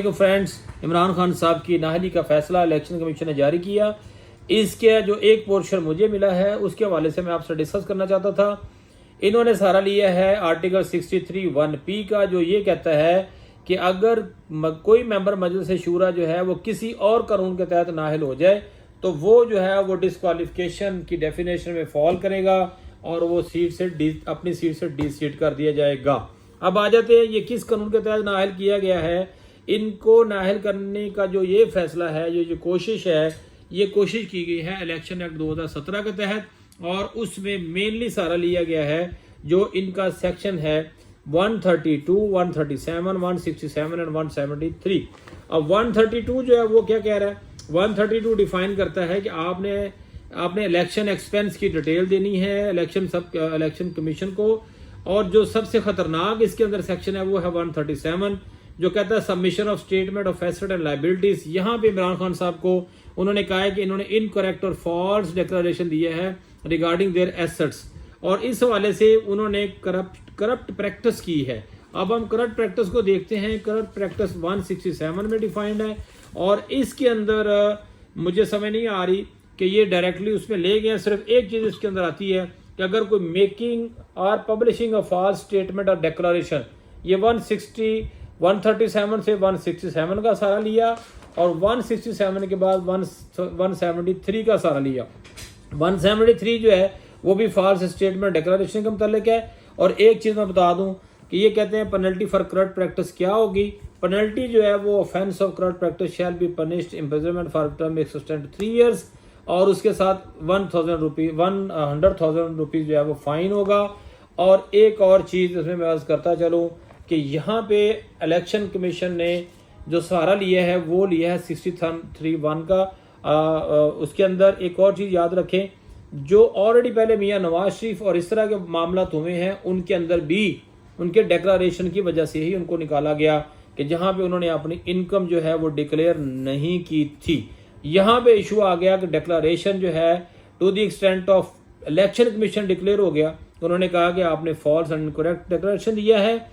Friends, Imran Khan साहब की नाहली का फैसला इलेक्शन कमीशन ने जारी किया। इसके जो एक पोर्शन मुझे मिला है उसके हवाले से मैं आपसे डिस्कस करना चाहता था। इन्होंने सहारा लिया है आर्टिकल 63(1)P का, जो ये कहता है कि अगर कोई मेंबर मजलिस शूरा जो है वो किसी और कानून के तहत नाहिल हो जाए तो वो जो है वो डिस्क्वालिफिकेशन की डेफिनेशन में फॉल करेगा और वो सीट से अपनी सीट से डिसीट कर दिया जाएगा। अब आ जाते हैं ये किस कानून के तहत नाहिल किया गया है। इनको नाहिल करने का जो ये फैसला है, ये जो कोशिश है, ये कोशिश की गई है इलेक्शन एक्ट 2017 के तहत, और उसमें मेनली सहारा लिया गया है जो इनका सेक्शन है 132, 137, 167 एंड 173। अब 132 जो है वो क्या कह रहा है? 132 डिफाइन करता है कि आपने इलेक्शन एक्सपेंस की डिटेल देनी है इलेक्शन कमीशन को, और जो सबसे खतरनाक इसके अंदर सेक्शन है वो है 137, जो कहता है submission of statement of asset and liabilities. यहाँ पे इमरान खान साहब को उन्होंने कहा है कि इन्होंने इनकरेक्ट और फॉल्स डिक्लेरेशन दिया है रिगार्डिंग देयर एसेट्स, और इस हवाले से उन्होंने करप्ट प्रैक्टिस की है। अब हम करप्ट प्रैक्टिस को देखते हैं। करप्ट प्रैक्टिस 167 में डिफाइंड है, और इसके अंदर मुझे समझ नहीं आ रही कि ये डायरेक्टली उसमें ले गए। सिर्फ एक चीज इसके अंदर आती है कि अगर कोई मेकिंग और पब्लिशिंग अ फॉल्स स्टेटमेंट और डिक्लेरेशन, ये 137 से 167 का सहारा लिया, और 167 के बाद 173 का सहारा लिया। 173 जो है वो भी फॉल्स स्टेटमेंट डिक्लेरेशन के मुतालिक है। और एक चीज मैं बता दूं कि ये कहते हैं पेनल्टी फॉर करप्ट प्रैक्टिस क्या होगी। पेनल्टी जो है वो offence of corrupt practice shall be punished imprisonment for term extend 3 years, और उसके साथ 100,000 रुपीज जो है वो फाइन होगा। और एक और चीज इसमें मैं अर्ज करता चलूं कि यहाँ पे इलेक्शन कमीशन ने जो सहारा लिया है वो लिया है 63(1) का। उसके अंदर एक और चीज याद रखें, जो ऑलरेडी पहले मियां नवाज शरीफ और इस तरह के मामला हुए हैं उनके अंदर भी उनके डिक्लेरेशन की वजह से ही उनको निकाला गया कि जहां पे उन्होंने अपनी इनकम जो है वो डिक्लेयर नहीं की थी। यहाँ पे इशू आ गया कि डिक्लेरेशन जो है to the extent of election commission declare हो गया, उन्होंने कहा कि आपने फॉल्स एंड इनकरेक्ट डिक्लेरेशन दिया है।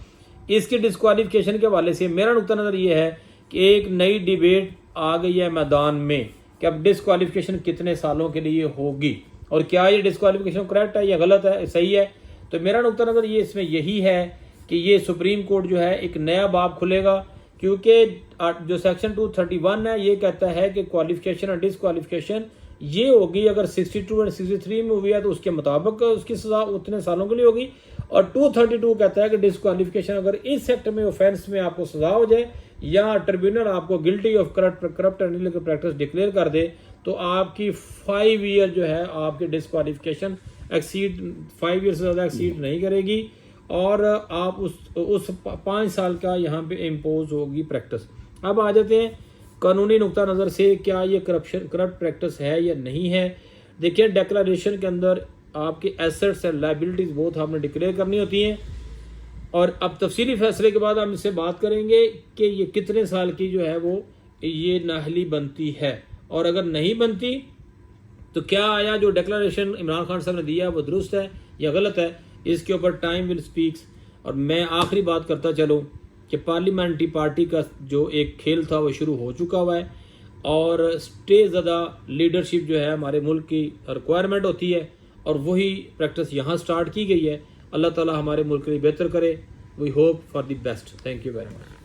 इसकी डिस्क्वालिफिकेशन के हवाले से मेरा नुक्ता नजर ये है कि एक नई डिबेट आ गई है मैदान में कि अब डिस्क्वालिफिकेशन कितने सालों के लिए होगी, और क्या ये डिस्क्वालिफिकेशन करेक्ट है या गलत है, सही है। तो मेरा नुक्ता नजर ये इसमें यही है कि ये सुप्रीम कोर्ट जो है एक नया बाब खुलेगा, क्योंकि जो सेक्शन 231 है ये कहता है कि क्वालिफिकेशन और डिस्क्वालिफिकेशन ये होगी अगर 62 और 63 में हुई है तो उसके मुताबिक उसकी सजा उतने सालों के लिए होगी। और 232 कहता है कि डिस्क्वालिफिकेशन अगर इस सेक्टर में ऑफेंस में आपको सजा हो जाए या ट्रिब्यूनल आपको guilty of corrupt and illegal practice declare कर दे तो आपकी 5 ईयर जो है आपकी डिस्क्वालिफिकेशन एक्सीड 5 ईयर से ज़्यादा एक्सीड नहीं करेगी, और आप उस 5 साल का यहाँ पे इम्पोज होगी प्रैक्टिस। अब आ जाते हैं कानूनी नुक्ता नज़र से, क्या ये करप्ट प्रैक्टिस है या नहीं है। देखिए, डिक्लेरेशन के अंदर आपके एसेट्स एंड लायबिलिटीज बहुत आपने डिक्लेयर करनी होती हैं, और अब तफसीली फैसले के बाद हम इससे बात करेंगे कि ये कितने साल की जो है वो ये नाहली बनती है, और अगर नहीं बनती तो क्या आया जो डिक्लेरेशन इमरान खान साहब ने दिया वो दुरुस्त है या गलत है। इसके ऊपर टाइम विल स्पीक्स। और मैं आखिरी बात करता चलूँ कि पार्लियामेंट्री पार्टी का जो एक खेल था वो शुरू हो चुका हुआ है, और स्टे ज़्यादा लीडरशिप जो है हमारे मुल्क की रिक्वायरमेंट होती है, और वही प्रैक्टिस यहाँ स्टार्ट की गई है। अल्लाह ताला हमारे मुल्क के लिए बेहतर करे। We hope for the best. Thank you very much.